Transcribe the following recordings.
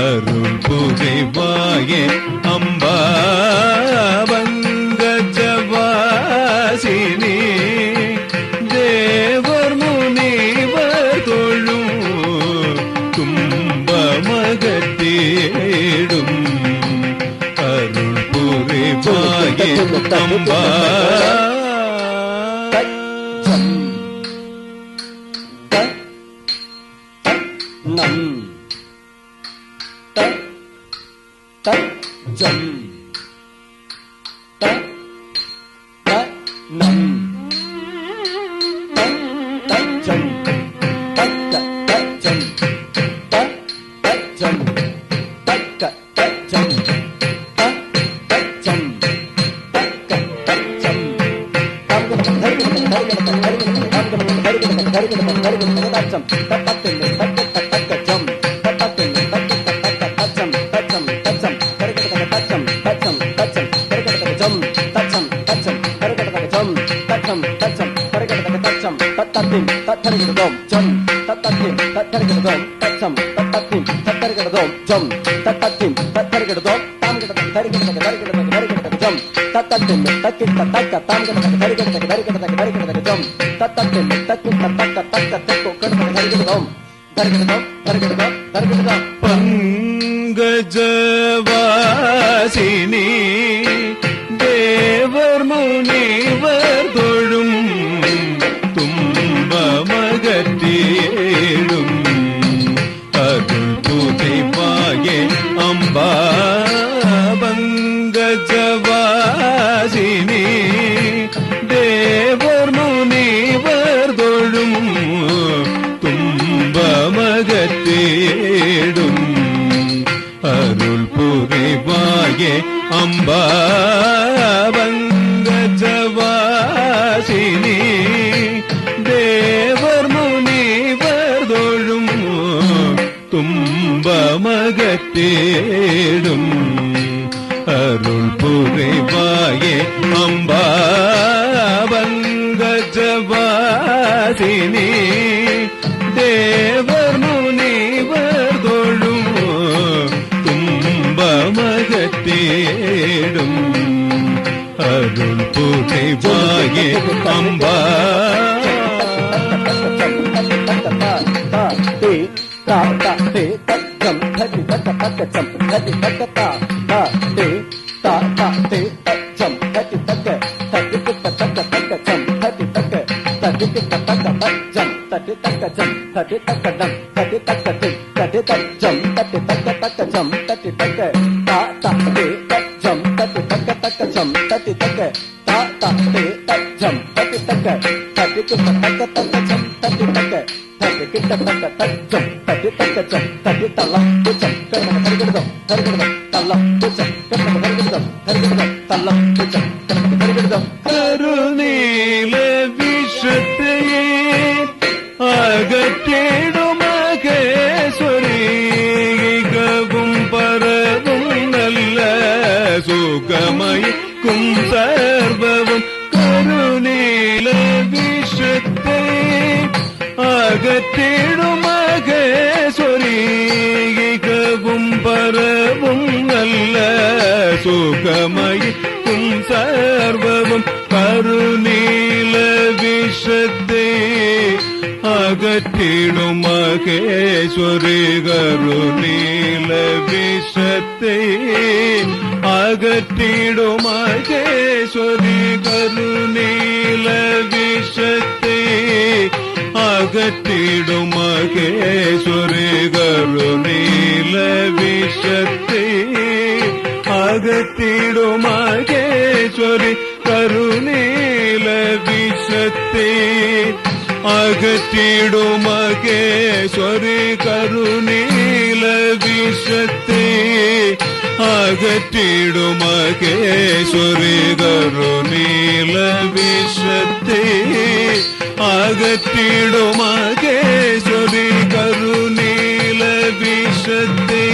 அருள் புரிவாயே அம்பா வங்கஜவாசினி தேவர் முனிவர் தொழும் துன்பமகத்தேடும் அருள் புரிவாயே அம்பா பங்கஜவாசினி தேவர் முனிவர் தொழும் துன்பமகத்தேடும் அருள் புரிவாயே அம்பா பங்கஜவாசினி தேவர் முனிவர் தொழும் துன்பமகத்தேடும் அருள் புரிவாயே அம்பா வங்கஜவாசினி தேவர் முனிவர் தொழும் துன்பமகத்தேடும் அருள் புரிவாயே அம்பா வங்கஜவாசினி தேவர் முனிவர் தொழும் துன்பமகத்தேடும் அருள் புரிவாயே அம்பா கருநீல விஷத்தையே அகற்றிடும் மகேஸ்வரி கவும் பரவும் நல்ல சுகமயக்கும் சர்வவும் கருநீல விஷத்தை அகற்றிடும் மகேஸ்வரி கவும் பரவும் நல்ல சுகமயக்கும் சர்வவும் கருநீல விஷத்தை அகற்றிடும் மகேஸ்வரி கருநீல விஷத்தை அகற்றிடும் மகேஸ்வரி கருநீல விஷத்தை அகற்றிடும் மகேஸ்வரி கருநீல விஷத்தை அகற்றிடும் மகேஸ்வரி கருநீல விஷத்தை அகற்றிடும் மகேஸ்வரி கருநீல விஷத்தை அகற்றிடும் மகேஸ்வரி கருநீல விஷத்தை அகற்றிடும் மகேஸ்வரி கருநீல விஷத்தை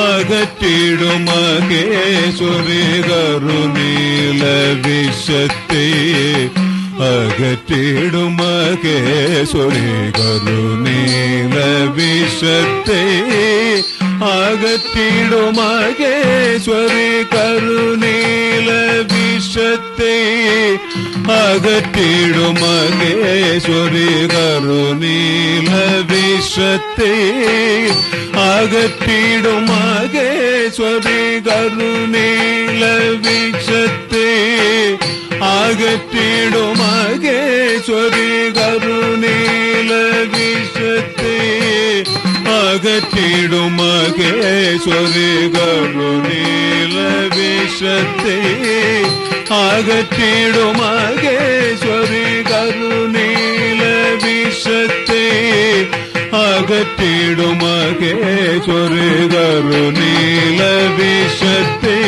அகற்றிடும் மகேஸ்வரி கருநீல விஷத்தை அகற்றிடும் மகேஸ்வரி கருநீல விஷத்தை அகற்றிடும் மகேஸ்வரி கருநீல விஷத்தை அகற்றிடும் மகேஸ்வரி கருநீல விஷத்தை அகற்றிடும் மகேஸ்வரி கருநீல விஷத்தை அகற்றிடும் மகேஸ்வரி கருநீல விஷத்தை அகற்றிடும் மகேஸ்வரி கருநீல விஷத்தை அகற்றிடும் மகேஸ்வரி கருநீல விஷத்தை அகற்றிடும் மகேஸ்வரி கருநீல விஷத்தை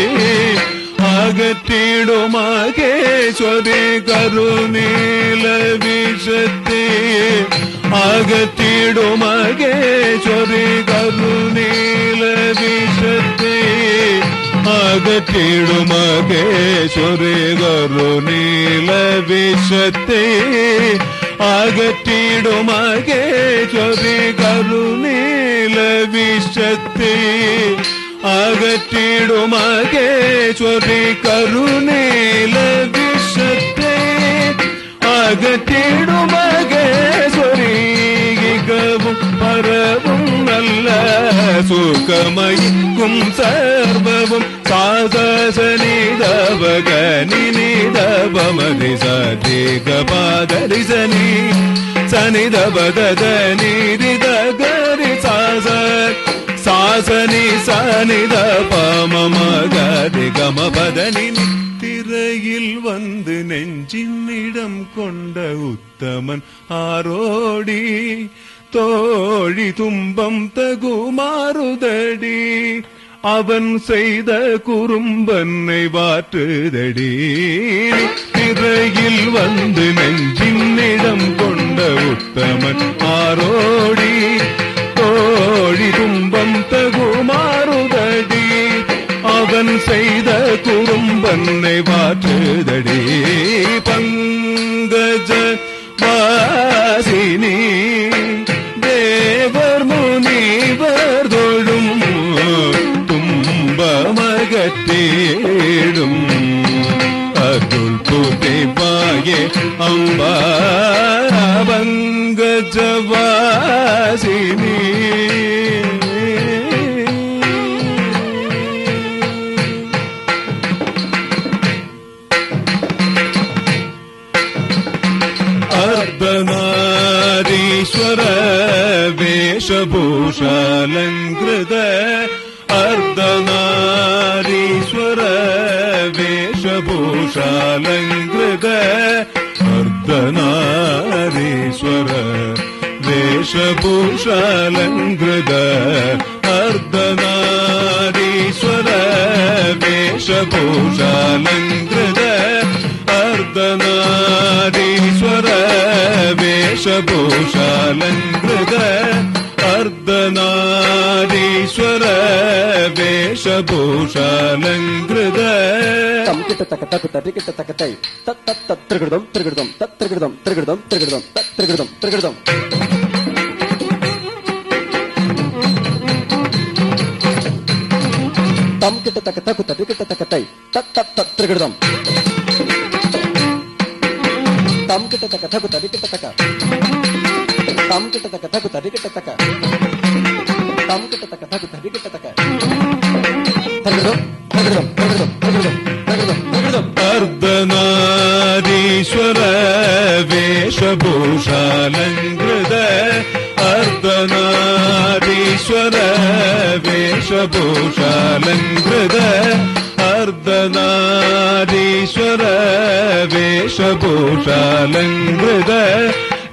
அகற்றிடும் மகேஸ்வரி கருநீல விஷத்தை அகற்றிடும் மகேஸ்வரி கருநீல விஷத்தை அகற்றிடும் மகேஸ்வரி கருநீல விஷத்தை அகற்றிடும் மகேஸ்வரி கருநீல விஷத்தை அகற்றிடும் மகேஸ்வரி கருநீல விஷத்தை அகற்றிடும் மகேஸ்வரி இகவும் பரவும் நல்ல சுகமயிக்கும் சர்வவும் சாதசனிதவகனி நிதபமதி சதிகபாதரி சனி சனிதபதனி ரிதகரி சாச சாசனி சனித பமமகரி கமபதனி திரையில் வந்து நெஞ்சின்னிடம் கொண்ட உத்தமன் ஆரோடி தோழி துன்பம் தகுமாறுதடி அவன் செய்த குறும்பன்னை வாற்றுதடி திரையில் வந்து நெஞ்சின்னிடம் கொண்ட உத்தமன் ஆரோடி தோழி துன்பம் தகுமாறுதடி அவன் செய்த குறும்பன்னை வாற்றுதடி பங்கஜ வாசினி தேவர் முனிவர் தொழும் துன்பமகத்தேடும் அருள் புரிவாயே அம்பா பங்கஜ வாசினி अर्धनारीश्वर वेशभूषालङ्कृत अर्धनारीश्वर वेशभूषालङ्कृत अर्धनारीश्वर वेशभूषालङ्कृत अर्धनारीश्वर वेशभूषालङ्कृत अर्धनारीश्वर वेशभूषालङ्कृत अर्धनारीश्वर वेशभूषालङ्कृत तम किट तक तक तक किट तक तई तत तत तत त्रिगृदम त्रिगृदम तत त्रिगृदम त्रिगृदम त्रिगृदम तत त्रिगृदम त्रिगृदम तम किट तक तक तक किट तक तई तत तत तत त्रिगृदम तम किट तक तक तक किट तक तम किट तक तक तक किट तक तम किट तक तक तक किट तक त्रिगृदम त्रिगृदम त्रिगृदम त्रिगृदम त्रिगृदम त्रिगृदम अर्धनारीश्वर वेशभूषालङ्कृत अर्धनारीश्वर वेशभूषालङ्कृत अर्धनारीश्वर वेशभूषालङ्कृत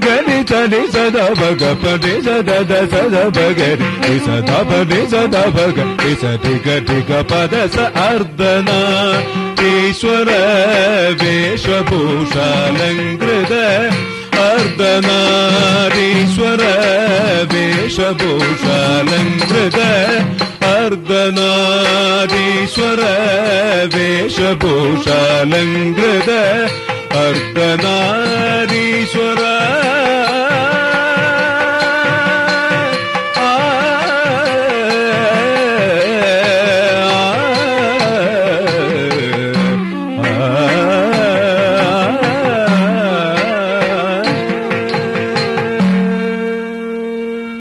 गरि चनि सदा भग पदे सदा सदा भगरि सदा पदे सदा भग टिक टिक पद स अर्धनारीश्वर वेशभूषालङ्कृत अर्धनारीश्वर वेशभूषालङ्कृत अर्धनारीश्वर वेशभूषालङ्कृत அர்த்தநாரீஸ்வரா